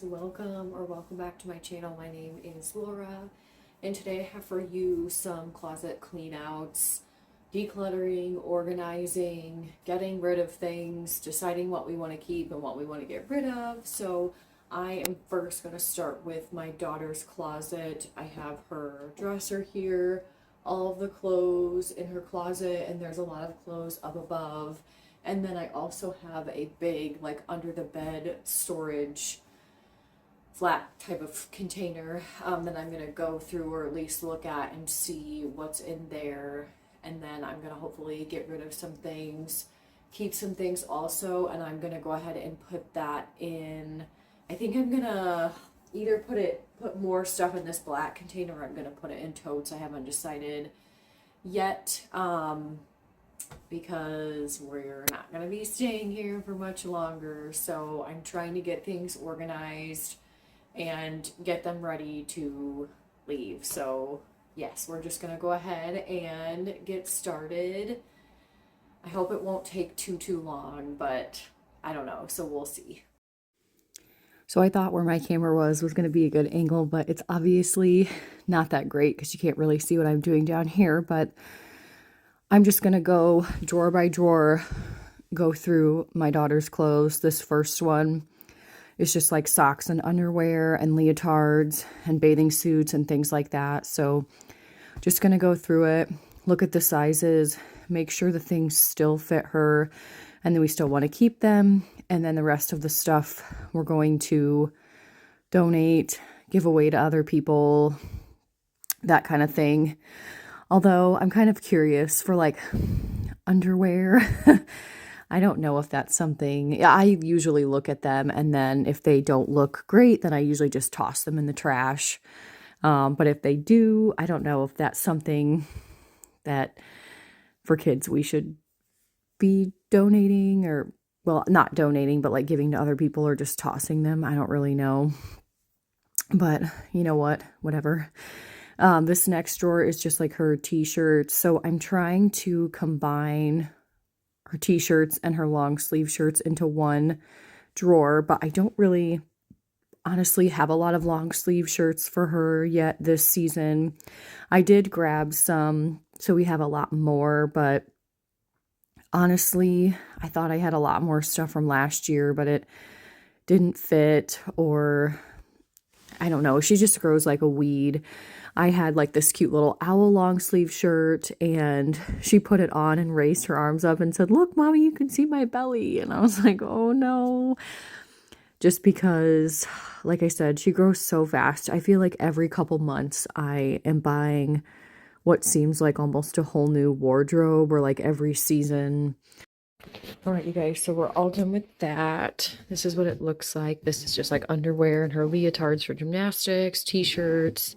guys, welcome back to my channel. My name is Laura, and today I have for you some closet clean outs, decluttering, organizing, getting rid of things, deciding what we want to keep and what we want to get rid of. So I am first going to start with my daughter's closet. I have her dresser here, all of the clothes in her closet, and there's a lot of clothes up above. And then I also have a big, like, under the bed storage flat type of container that I'm going to go through, or at least look at and see what's in there. And then I'm going to hopefully get rid of some things, keep some things also, and I'm going to go ahead and put that in. I think I'm going to either put more stuff in this black container, or I'm going to put it in totes. I haven't decided yet. Because we're not going to be staying here for much longer. So I'm trying to get things organized and get them ready to leave. So yes, we're just going to go ahead and get started. I hope it won't take too long, but I don't know. So we'll see. So I thought where my camera was going to be a good angle, but it's obviously not that great because you can't really see what I'm doing down here. But I'm just going to go drawer by drawer, go through my daughter's clothes. This first one is just like socks and underwear and leotards and bathing suits and things like that. So just going to go through it, look at the sizes, make sure the things still fit her, and then we still want to keep them. And then the rest of the stuff we're going to donate, give away to other people, that kind of thing. Although I'm kind of curious for like underwear. I don't know if that's something. I usually look at them, and then if they don't look great, then I usually just toss them in the trash. But if they do, I don't know if that's something that for kids we should be donating, or, well, not donating, but like giving to other people or just tossing them. I don't really know. But you know what? Whatever. This next drawer is just like her t-shirts. So I'm trying to combine her t-shirts and her long sleeve shirts into one drawer, but I don't really honestly have a lot of long sleeve shirts for her yet this season. I did grab some, so we have a lot more, but honestly, I thought I had a lot more stuff from last year, but it didn't fit, or I don't know. She just grows like a weed. I had like this cute little owl long sleeve shirt, and she put it on and raised her arms up and said, "Look, mommy, you can see my belly." And I was like, oh no. Just because, like I said, she grows so fast. I feel like every couple months I am buying what seems like almost a whole new wardrobe, or like every season. All right, you guys, so we're all done with that. This is what it looks like. This is just like underwear and her leotards for gymnastics, t-shirts,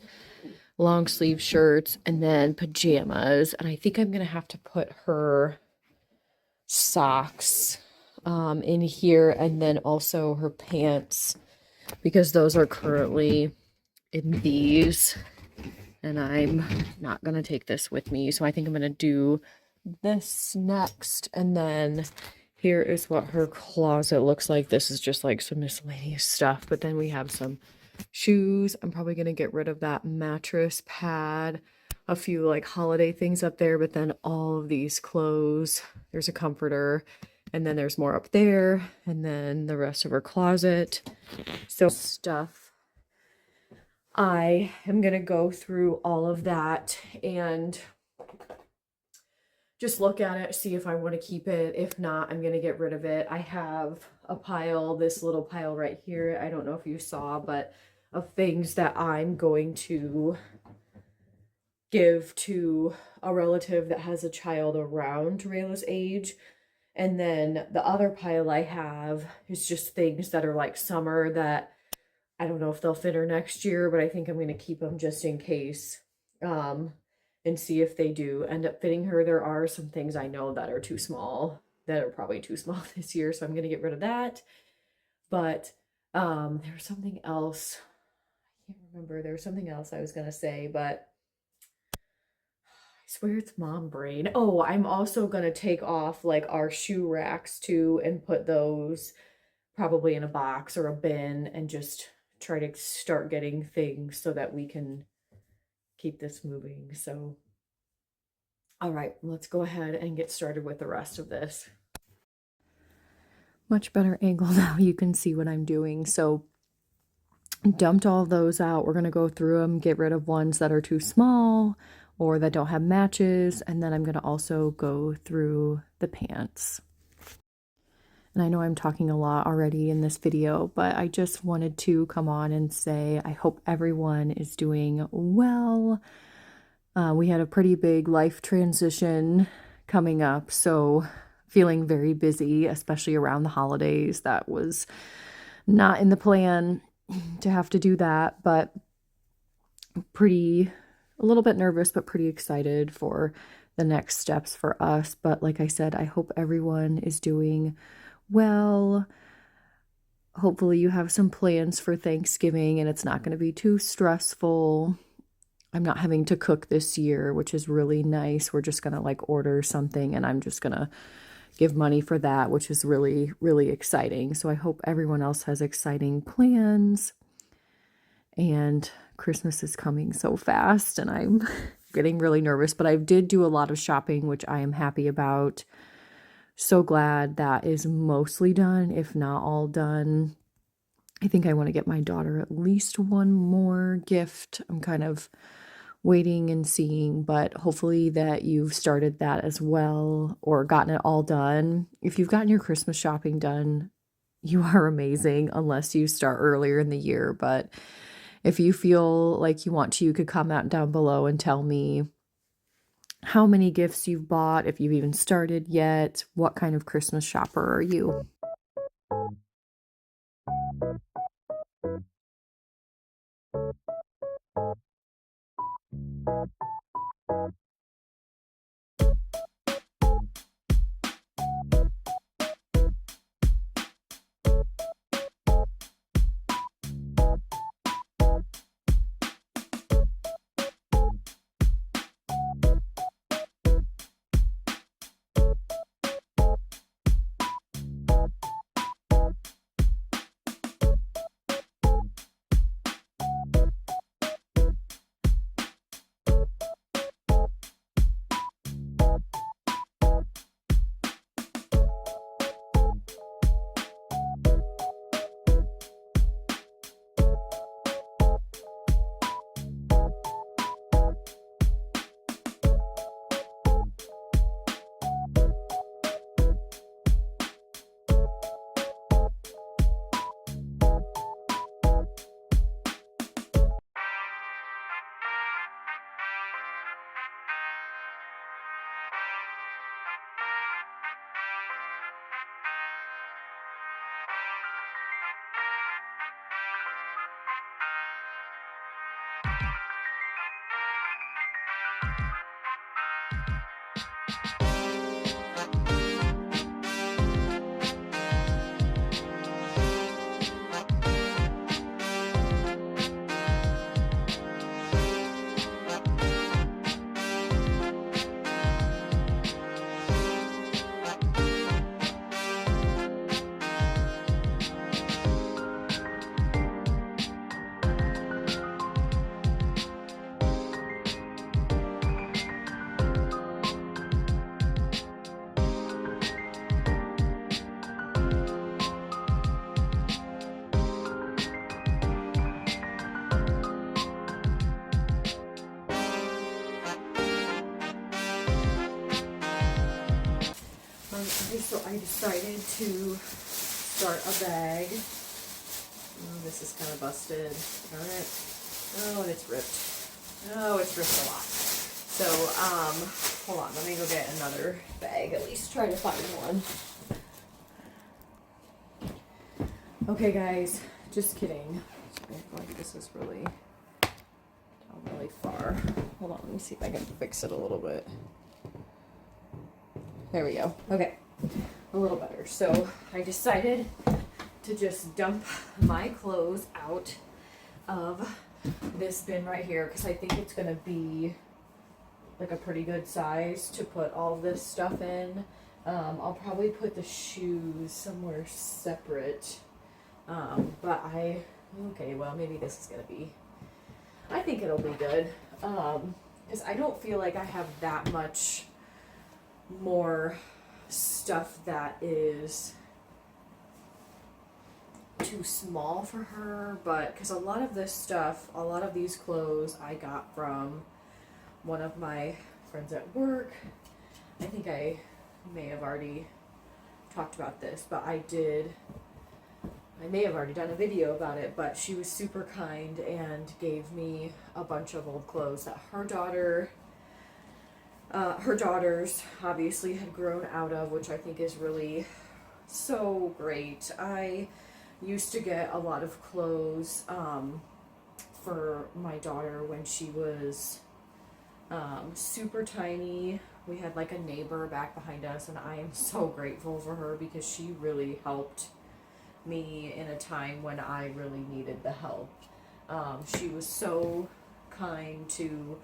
long sleeve shirts, and then pajamas. And I think I'm going to have to put her socks in here, and then also her pants, because those are currently in these. And I'm not going to take this with me. So I think I'm going to do this next. And then here is what her closet looks like. This is just like some miscellaneous stuff. But then we have some shoes. I'm probably going to get rid of that mattress pad, a few like holiday things up there, but then all of these clothes. There's a comforter, and then there's more up there, and then the rest of her closet. So stuff. I am going to go through all of that and just look at it, see if I want to keep it. If not, I'm going to get rid of it. I have a pile, this little pile right here. I don't know if you saw, but of things that I'm going to give to a relative that has a child around Rayla's age. And then the other pile I have is just things that are like summer that I don't know if they'll fit her next year, but I think I'm going to keep them just in case, and see if they do end up fitting her. There are some things I know that are too small, that are probably too small this year, so I'm going to get rid of that. But there was something else. I can't remember. There was something else I was going to say, but I swear it's mom brain. Oh, I'm also going to take off like our shoe racks too and put those probably in a box or a bin, and just try to start getting things so that we can keep this moving. So, all right, let's go ahead and get started with the rest of this. Much better angle now. You can see what I'm doing. So dumped all those out. We're going to go through them, get rid of ones that are too small or that don't have matches. And then I'm going to also go through the pants. And I know I'm talking a lot already in this video, but I just wanted to come on and say I hope everyone is doing well. We had a pretty big life transition coming up, so feeling very busy, especially around the holidays. That was not in the plan to have to do that, but a little bit nervous, but pretty excited for the next steps for us. But like I said, I hope everyone is doing well. Hopefully you have some plans for Thanksgiving and it's not going to be too stressful. I'm not having to cook this year, which is really nice. We're just going to like order something and I'm just going to give money for that, which is really, really exciting. So I hope everyone else has exciting plans. And Christmas is coming so fast and I'm getting really nervous, but I did do a lot of shopping, which I am happy about. So glad that is mostly done, if not all done. I think I want to get my daughter at least one more gift. I'm kind of waiting and seeing, but hopefully that you've started that as well or gotten it all done. If you've gotten your Christmas shopping done, you are amazing, unless you start earlier in the year. But if you feel like you want to, you could comment down below and tell me how many gifts you've bought, if you've even started yet, what kind of Christmas shopper are you? So I decided to start a bag. Oh, this is kind of busted. Darn it. Oh, and it's ripped. Oh, it's ripped a lot. So, hold on. Let me go get another bag. At least try to find one. Okay, guys. Just kidding. I feel like this is really far. Hold on. Let me see if I can fix it a little bit. There we go. Okay. A little better. So I decided to just dump my clothes out of this bin right here because I think it's going to be like a pretty good size to put all this stuff in. I'll probably put the shoes somewhere separate Okay, well, maybe this is gonna be, I think it'll be good. Because I don't feel like I have that much more stuff that is too small for her, but because a lot of this stuff, a lot of these clothes I got from one of my friends at work. I think I may have already talked about this, but I may have already done a video about it, but she was super kind and gave me a bunch of old clothes that her daughters obviously had grown out of, which I think is really so great. I used to get a lot of clothes for my daughter when she was super tiny. We had like a neighbor back behind us, and I am so grateful for her because she really helped me in a time when I really needed the help. She was so kind to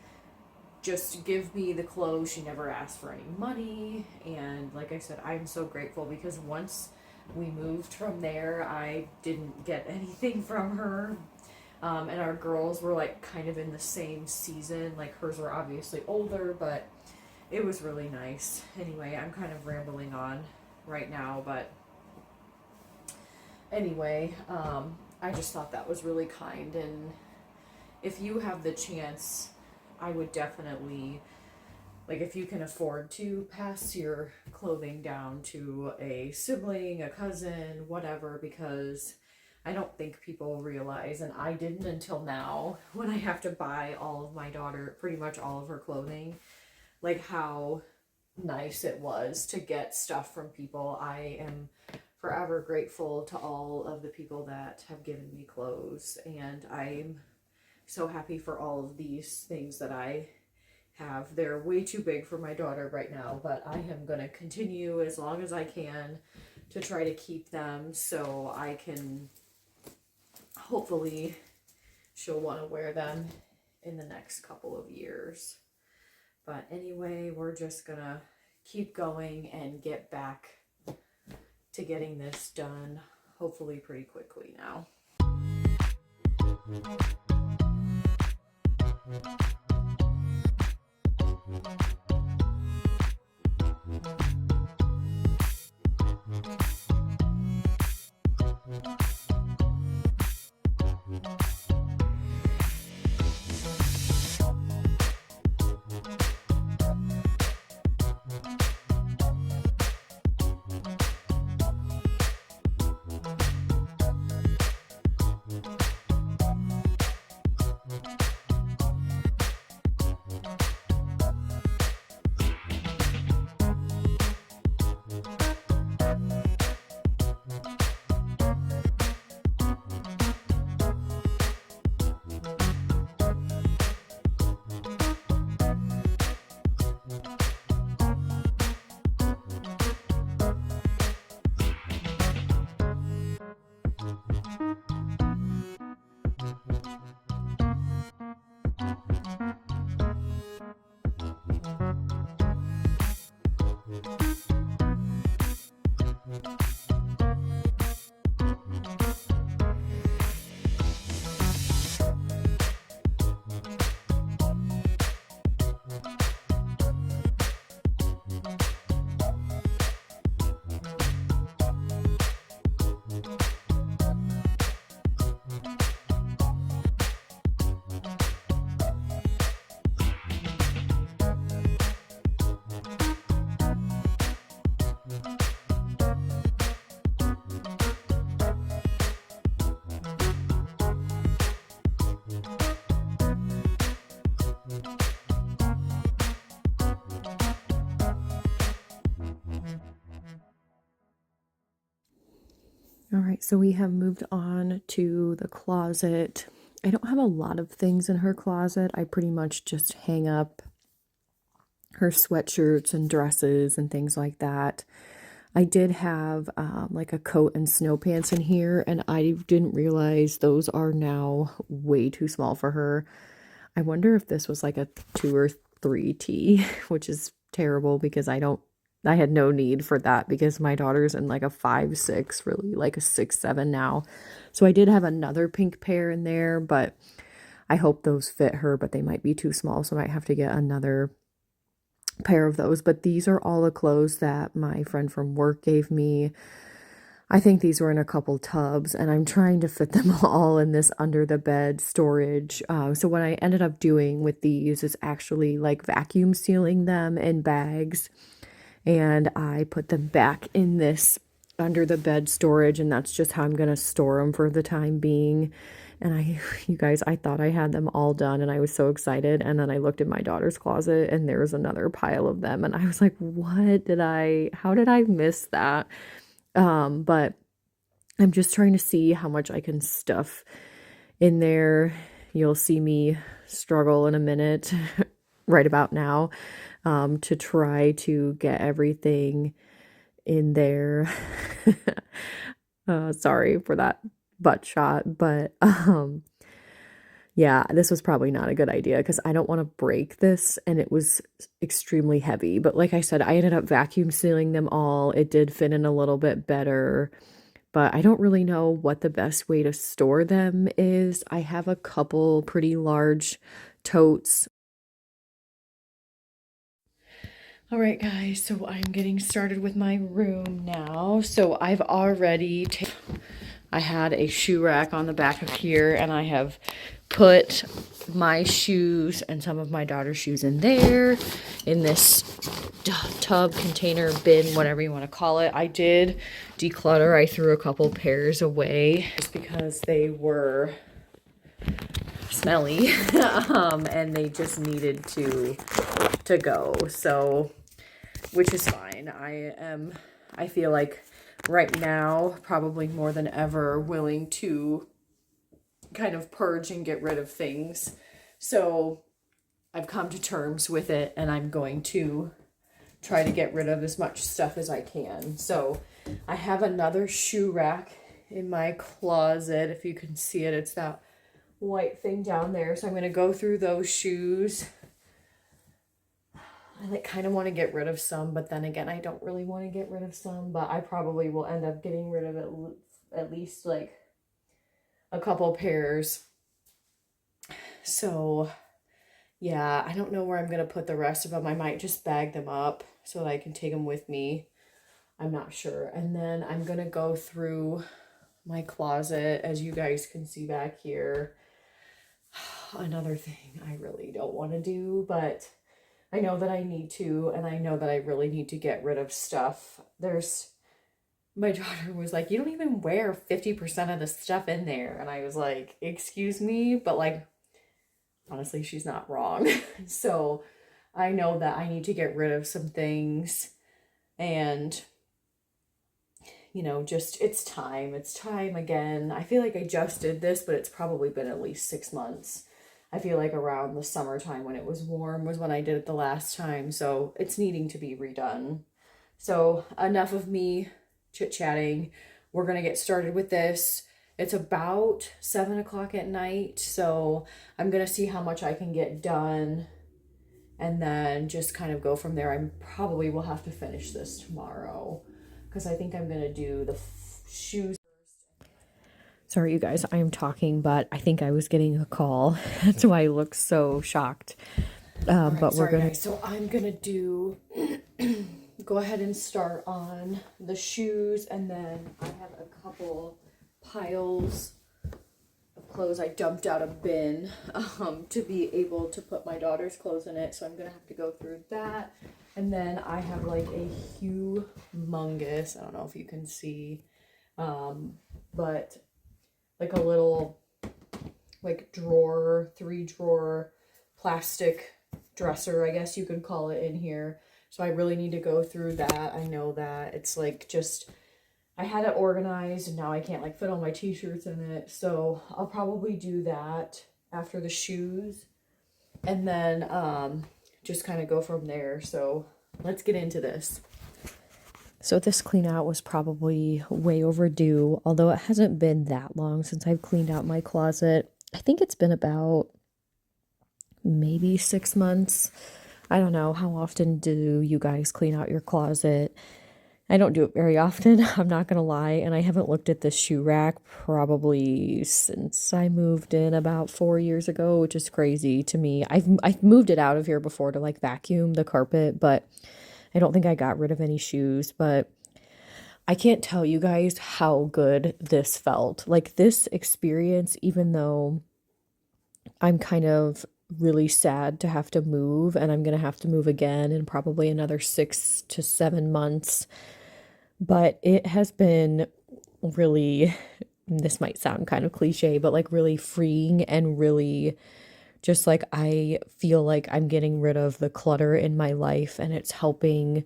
just give me the clothes. She never asked for any money, and like I said, I'm so grateful because once we moved from there, I didn't get anything from her. And our girls were like kind of in the same season. Like hers were obviously older, but it was really nice. Anyway, I'm kind of rambling on right now, but anyway, I just thought that was really kind. And if you have the chance, I would definitely, like, if you can afford to pass your clothing down to a sibling, a cousin, whatever, because I don't think people realize, and I didn't until now, when I have to buy all of my daughter, pretty much all of her clothing, like how nice it was to get stuff from people. I am forever grateful to all of the people that have given me clothes, and I'm so happy for all of these things that I have. They're way too big for my daughter right now, but I am going to continue as long as I can to try to keep them so I can, hopefully she'll want to wear them in the next couple of years. But anyway, we're just going to keep going and get back to getting this done, hopefully pretty quickly now. All right, so we have moved on to the closet. I don't have a lot of things in her closet. I pretty much just hang up her sweatshirts and dresses and things like that. I did have like a coat and snow pants in here, and I didn't realize those are now way too small for her. I wonder if this was like a 2 or 3T, which is terrible because I don't I had no need for that because my daughter's in like a 5'6", really like a 6'7" now. So I did have another pink pair in there, but I hope those fit her, but they might be too small, so I might have to get another pair of those. But these are all the clothes that my friend from work gave me. I think these were in a couple tubs, and I'm trying to fit them all in this under the bed storage. So what I ended up doing with these is actually like vacuum sealing them in bags, and I put them back in this under the bed storage, and that's just how I'm going to store them for the time being. And you guys, I thought I had them all done and I was so excited. And then I looked in my daughter's closet and there was another pile of them. And I was like, how did I miss that? But I'm just trying to see how much I can stuff in there. You'll see me struggle in a minute right about now, to try to get everything in there. Sorry for that butt shot, but yeah, this was probably not a good idea because I don't want to break this, and it was extremely heavy. But like I said, I ended up vacuum sealing them all. It did fit in a little bit better, but I don't really know what the best way to store them is. I have a couple pretty large totes. All right, guys, so I'm getting started with my room now. So I've already I had a shoe rack on the back of here, and I have put my shoes and some of my daughter's shoes in there, in this tub, container, bin, whatever you want to call it. I did declutter. I threw a couple pairs away just because they were smelly, and they just needed to go. So, which is fine. I feel like right now, probably more than ever, willing to kind of purge and get rid of things. So I've come to terms with it, and I'm going to try to get rid of as much stuff as I can. So I have another shoe rack in my closet. If you can see it, it's that white thing down there. So I'm going to go through those shoes. I kind of want to get rid of some, but then again, I don't really want to get rid of some, but I probably will end up getting rid of at least like a couple pairs. So yeah, I don't know where I'm going to put the rest of them. I might just bag them up so that I can take them with me. I'm not sure. And then I'm going to go through my closet, as you guys can see back here. Another thing I really don't want to do, but I know that I need to, and I know that I really need to get rid of stuff. My daughter was like, you don't even wear 50% of the stuff in there. And I was like, excuse me, but like, honestly, she's not wrong. So I know that I need to get rid of some things, and just it's time again. I feel like I just did this, but it's probably been at least 6 months. I feel like around the summertime when it was warm was when I did it the last time. So it's needing to be redone. So enough of me chit-chatting. We're going to get started with this. It's about 7 o'clock at night. So I'm going to see how much I can get done, and then just kind of go from there. I probably will have to finish this tomorrow because I think I'm going to do the shoes. Sorry, you guys, I am talking, but I think I was getting a call. That's why I look so shocked. Right, but we're going to... So I'm going to do... go ahead and start on the shoes, and then I have a couple piles of clothes I dumped out a bin to be able to put my daughter's clothes in it. So I'm going to have to go through that. And then I have like a humongous, I don't know if you can see, but like a little like drawer, 3-drawer plastic dresser, I guess you could call it, in here. So I really need to go through that. I know that it's like just, I had it organized and now I can't like fit all my t-shirts in it. So I'll probably do that after the shoes, and then just kind of go from there. So let's get into this. So this clean out was probably way overdue, although it hasn't been that long since I've cleaned out my closet. I think it's been about maybe 6 months. I don't know, how often do you guys clean out your closet? I don't do it very often, I'm not gonna lie, and I haven't looked at this shoe rack probably since I moved in about 4 years ago, which is crazy to me. I've moved it out of here before to like vacuum the carpet, but I don't think I got rid of any shoes. But I can't tell you guys how good this felt. Like this experience, even though I'm kind of really sad to have to move, and I'm gonna have to move again in probably another 6 to 7 months. But it has been really, this might sound kind of cliche, but like really freeing and really just like I feel like I'm getting rid of the clutter in my life and it's helping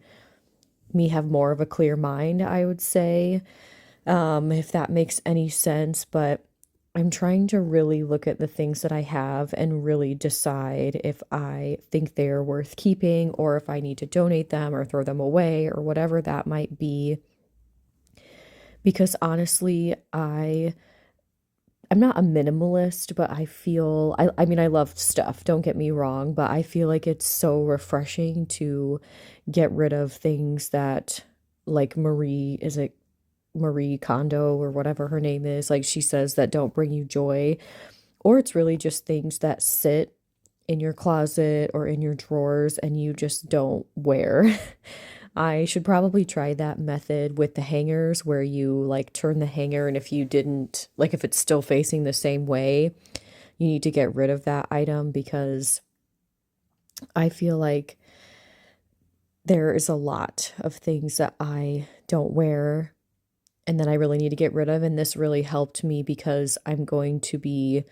me have more of a clear mind, I would say, if that makes any sense. But I'm trying to really look at the things that I have and really decide if I think they're worth keeping or if I need to donate them or throw them away or whatever that might be. Because honestly, I'm not a minimalist, but I mean I love stuff, don't get me wrong, but I feel like it's so refreshing to get rid of things that like is it Marie Kondo or whatever her name is, like she says that don't bring you joy, or it's really just things that sit in your closet or in your drawers and you just don't wear. I should probably try that method with the hangers where you like turn the hanger, and if you didn't, like if it's still facing the same way, you need to get rid of that item, because I feel like there is a lot of things that I don't wear and that I really need to get rid of. And this really helped me because I'm going to be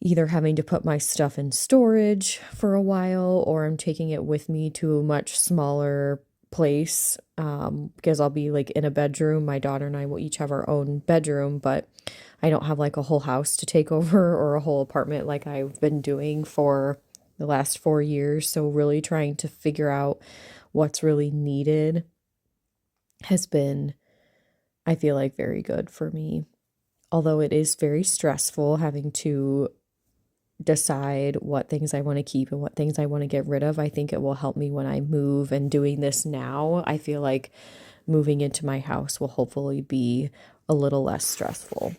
either having to put my stuff in storage for a while or I'm taking it with me to a much smaller place, because I'll be like in a bedroom. My daughter and I will each have our own bedroom, but I don't have like a whole house to take over or a whole apartment like I've been doing for the last 4 years. So really trying to figure out what's really needed has been, I feel like, very good for me. Although it is very stressful having to decide what things I want to keep and what things I want to get rid of. I think it will help me when I move, and doing this now, I feel like moving into my house will hopefully be a little less stressful.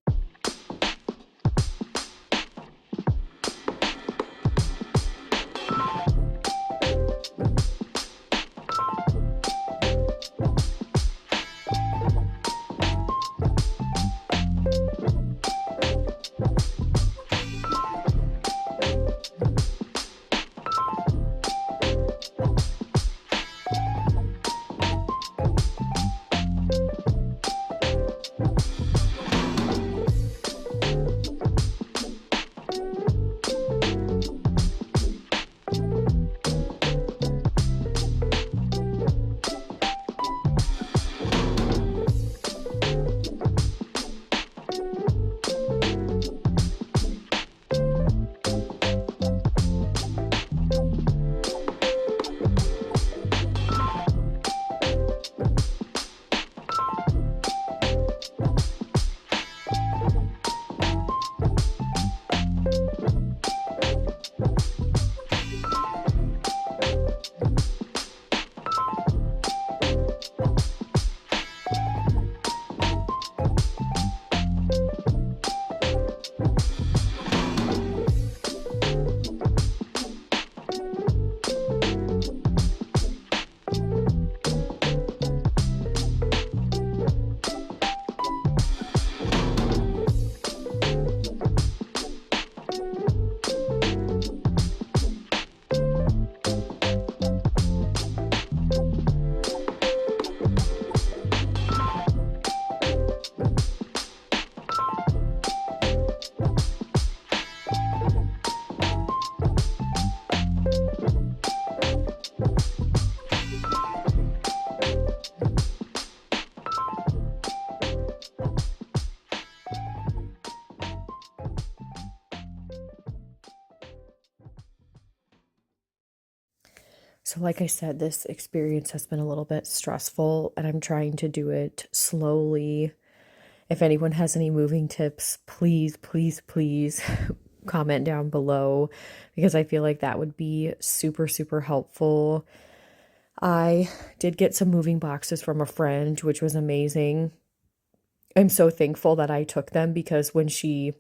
So, like I said, this experience has been a little bit stressful, and I'm trying to do it slowly. If anyone has any moving tips, please, please, please comment down below because I feel like that would be super, super helpful. I did get some moving boxes from a friend, which was amazing. I'm so thankful that I took them because when she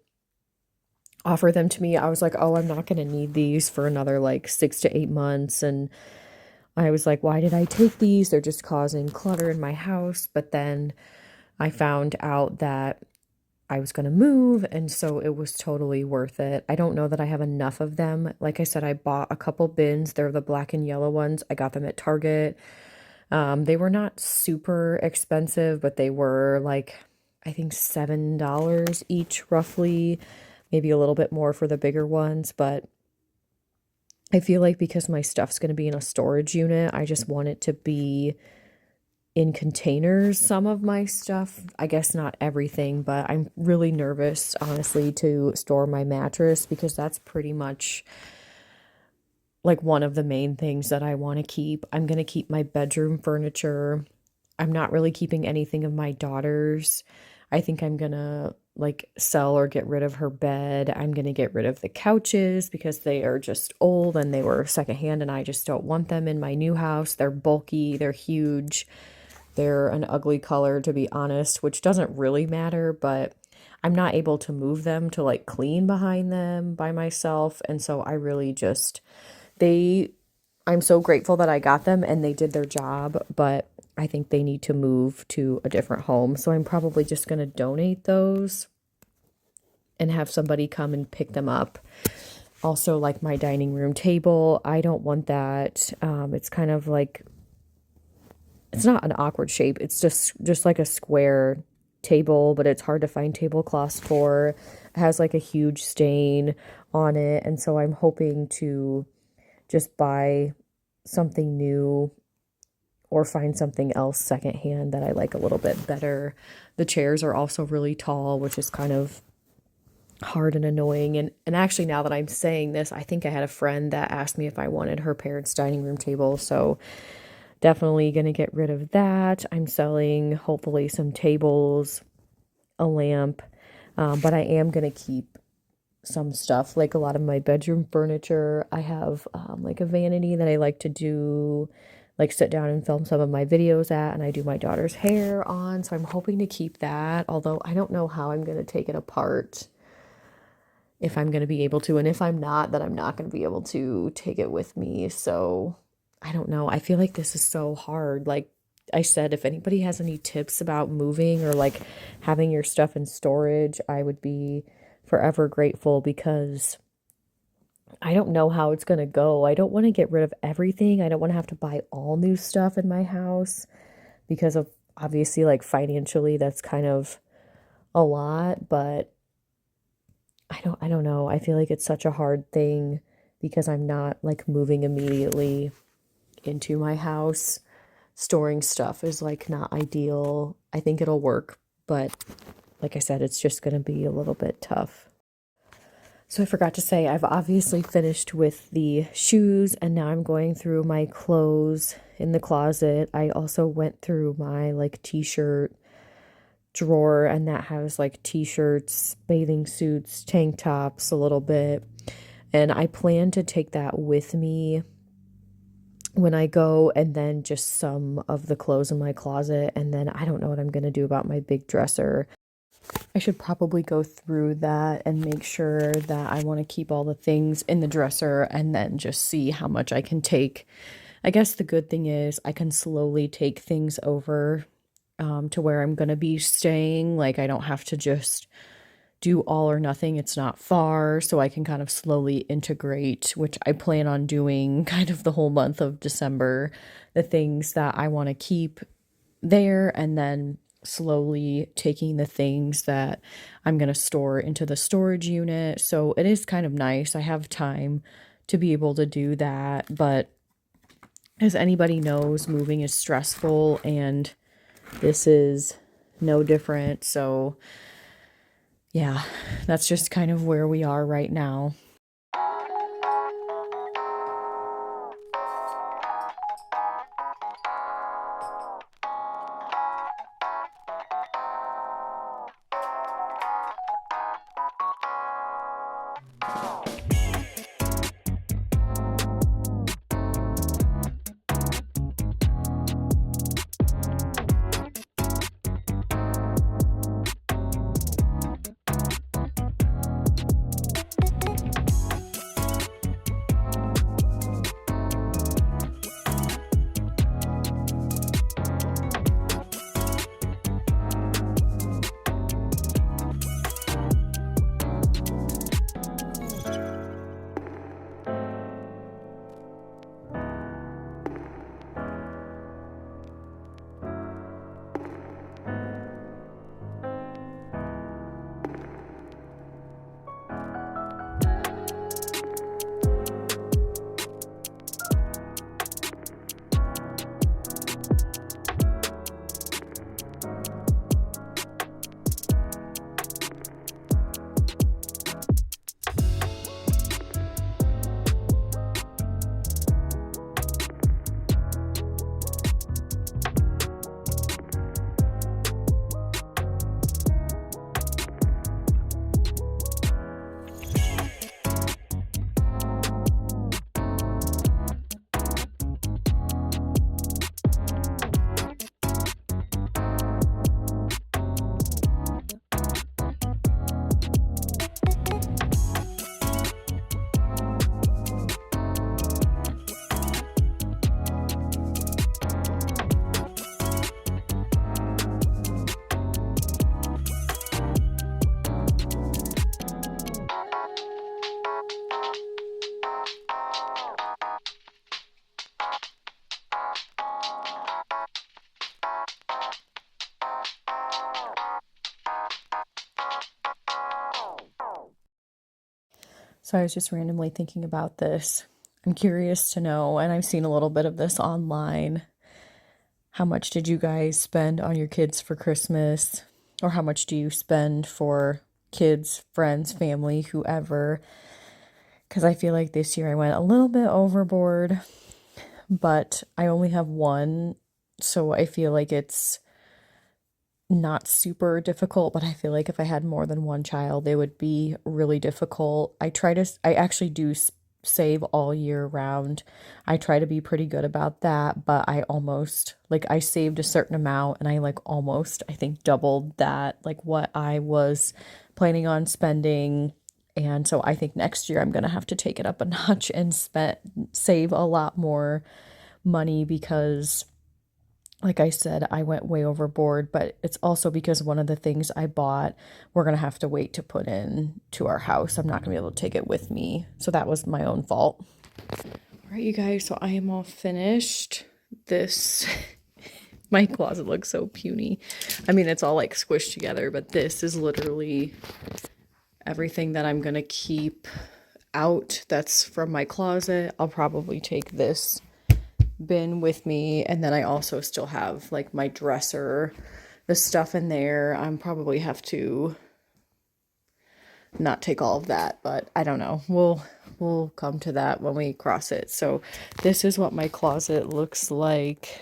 offered them to me, I was like, oh, I'm not going to need these for another like 6 to 8 months. And I was like, why did I take these? They're just causing clutter in my house. But then I found out that I was going to move, and so it was totally worth it. I don't know that I have enough of them. Like I said, I bought a couple bins. They're the black and yellow ones. I got them at Target. They were not super expensive, but they were like, I think $7 each roughly, maybe a little bit more for the bigger ones. But I feel like because my stuff's going to be in a storage unit, I just want it to be in containers, some of my stuff. I guess not everything, but I'm really nervous, honestly, to store my mattress because that's pretty much like one of the main things that I want to keep. I'm going to keep my bedroom furniture. I'm not really keeping anything of my daughter's. I think I'm going to like sell or get rid of her bed. I'm going to get rid of the couches because they are just old and they were secondhand and I just don't want them in my new house. They're bulky, they're huge. They're an ugly color, to be honest, which doesn't really matter, but I'm not able to move them to like clean behind them by myself. And so I really just, I'm so grateful that I got them and they did their job, but I think they need to move to a different home. So I'm probably just going to donate those and have somebody come and pick them up. Also, like my dining room table, I don't want that. It's kind of like, it's not an awkward shape. It's just like a square table, but it's hard to find tablecloths for. It has like a huge stain on it. And so I'm hoping to just buy something new or find something else secondhand that I like a little bit better. The chairs are also really tall, which is kind of hard and annoying. And actually, now that I'm saying this, I think I had a friend that asked me if I wanted her parents' dining room table. So definitely going to get rid of that. I'm selling hopefully some tables, a lamp, but I am going to keep some stuff, like a lot of my bedroom furniture. I have like a vanity that I like to do, like sit down and film some of my videos at, and I do my daughter's hair on. So I'm hoping to keep that, although I don't know how I'm going to take it apart, if I'm going to be able to. And if I'm not, then I'm not going to be able to take it with me. So I don't know. I feel like this is so hard. Like I said, if anybody has any tips about moving or like having your stuff in storage, I would be forever grateful because I don't know how it's going to go. I don't want to get rid of everything. I don't want to have to buy all new stuff in my house because of obviously like financially that's kind of a lot, but I don't know. I feel like it's such a hard thing because I'm not like moving immediately into my house. Storing stuff is like not ideal. I think it'll work, but like I said, it's just going to be a little bit tough. So I forgot to say, I've obviously finished with the shoes and now I'm going through my clothes in the closet. I also went through my like t-shirt drawer and that has like t-shirts, bathing suits, tank tops a little bit. And I plan to take that with me when I go, and then just some of the clothes in my closet. And then I don't know what I'm going to do about my big dresser. I should probably go through that and make sure that I want to keep all the things in the dresser and then just see how much I can take. I guess the good thing is I can slowly take things over to where I'm going to be staying. Like I don't have to just do all or nothing. It's not far, so I can kind of slowly integrate, which I plan on doing kind of the whole month of December, the things that I want to keep there, and then slowly taking the things that I'm going to store into the storage unit. So it is kind of nice. I have time to be able to do that, but as anybody knows, moving is stressful and this is no different. So yeah, that's just kind of where we are right now. So I was just randomly thinking about this. I'm curious to know, and I've seen a little bit of this online. How much did you guys spend on your kids for Christmas? Or how much do you spend for kids, friends, family, whoever? Because I feel like this year I went a little bit overboard, but I only have one, so I feel like it's not super difficult, but I feel like if I had more than one child, they would be really difficult. I actually do save all year round. I try to be pretty good about that, but I saved a certain amount and I almost, I think, doubled that, like what I was planning on spending. And so I think next year I'm going to have to take it up a notch and save a lot more money because like I said, I went way overboard, but it's also because one of the things I bought, we're going to have to wait to put in to our house. I'm not going to be able to take it with me. So that was my own fault. All right, you guys, so I am all finished. My closet looks so puny. I mean, it's all like squished together, but this is literally everything that I'm going to keep out that's from my closet. I'll probably take this bin with me, and then I also still have like my dresser, the stuff in there. I'm probably have to not take all of that, but I don't know. We'll come to that when we cross it. So this is what my closet looks like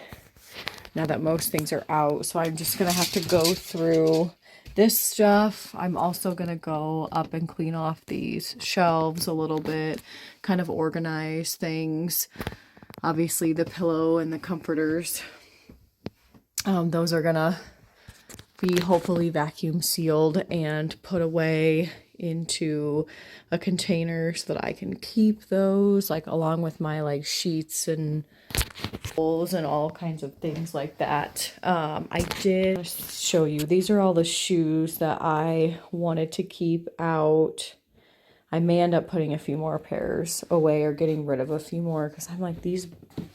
now that most things are out. So I'm just gonna have to go through this stuff. I'm also gonna go up and clean off these shelves a little bit, kind of organize things. Obviously the pillow and the comforters, those are gonna be hopefully vacuum sealed and put away into a container so that I can keep those, like along with my like sheets and bowls and all kinds of things like that. I did show you, these are all the shoes that I wanted to keep out. I may end up putting a few more pairs away or getting rid of a few more because I'm like, these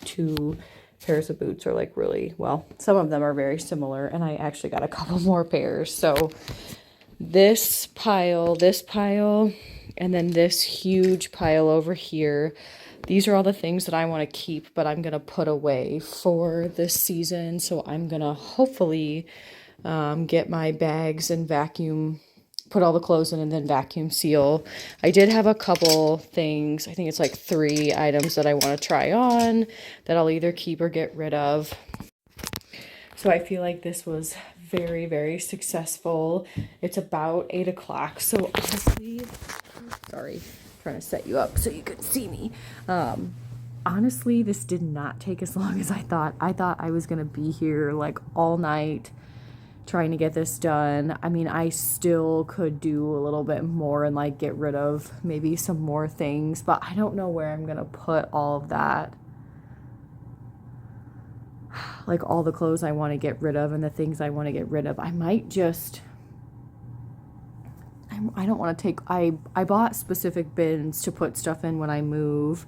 2 pairs of boots are like really, well, some of them are very similar, and I actually got a couple more pairs. So this pile, and then this huge pile over here, these are all the things that I want to keep, but I'm going to put away for this season. So I'm going to hopefully get my bags and put all the clothes in and then vacuum seal. I did have a couple things, I think it's like 3 items that I want to try on that I'll either keep or get rid of. So I feel like this was very, very successful. It's about 8 o'clock. So honestly, sorry, I'm trying to set you up so you could see me. Honestly, this did not take as long as I thought. I thought I was going to be here like all night trying to get this done. I mean, I still could do a little bit more and like get rid of maybe some more things, but I don't know where I'm gonna put all of that. Like all the clothes I want to get rid of and the things I want to get rid of. I might just, I don't want to take, I bought specific bins to put stuff in when I move,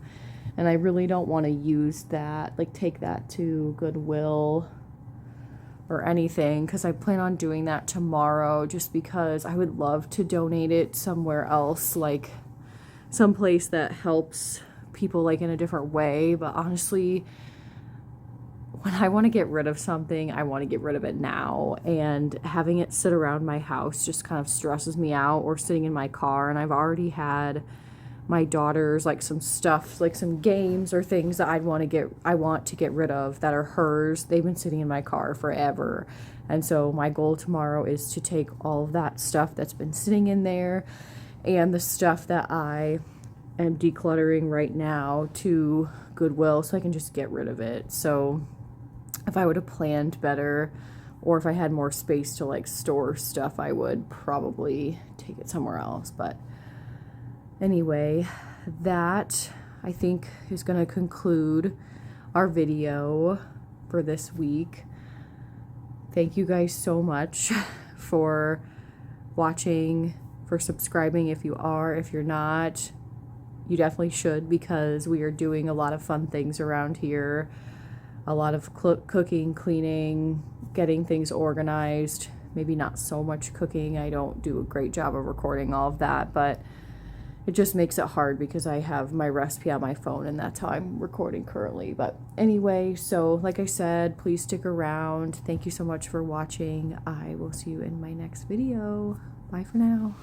and I really don't want to use that, like take that to Goodwill or anything, because I plan on doing that tomorrow, just because I would love to donate it somewhere else, like someplace that helps people like in a different way. But honestly, when I want to get rid of something, I want to get rid of it now, and having it sit around my house just kind of stresses me out, or sitting in my car. And I've already had my daughter's like some stuff, like some games or things that I want to get rid of that are hers. They've been sitting in my car forever. And so my goal tomorrow is to take all of that stuff that's been sitting in there and the stuff that I am decluttering right now to Goodwill so I can just get rid of it. So if I would have planned better, or if I had more space to like store stuff, I would probably take it somewhere else. But anyway, that I think is going to conclude our video for this week. Thank you guys so much for watching, for subscribing if you are. If you're not, you definitely should, because we are doing a lot of fun things around here. A lot of cooking, cleaning, getting things organized. Maybe not so much cooking. I don't do a great job of recording all of that, but It just makes it hard because I have my recipe on my phone and that's how I'm recording currently. But anyway, so like I said, please stick around. Thank you so much for watching. I will see you in my next video. Bye for now.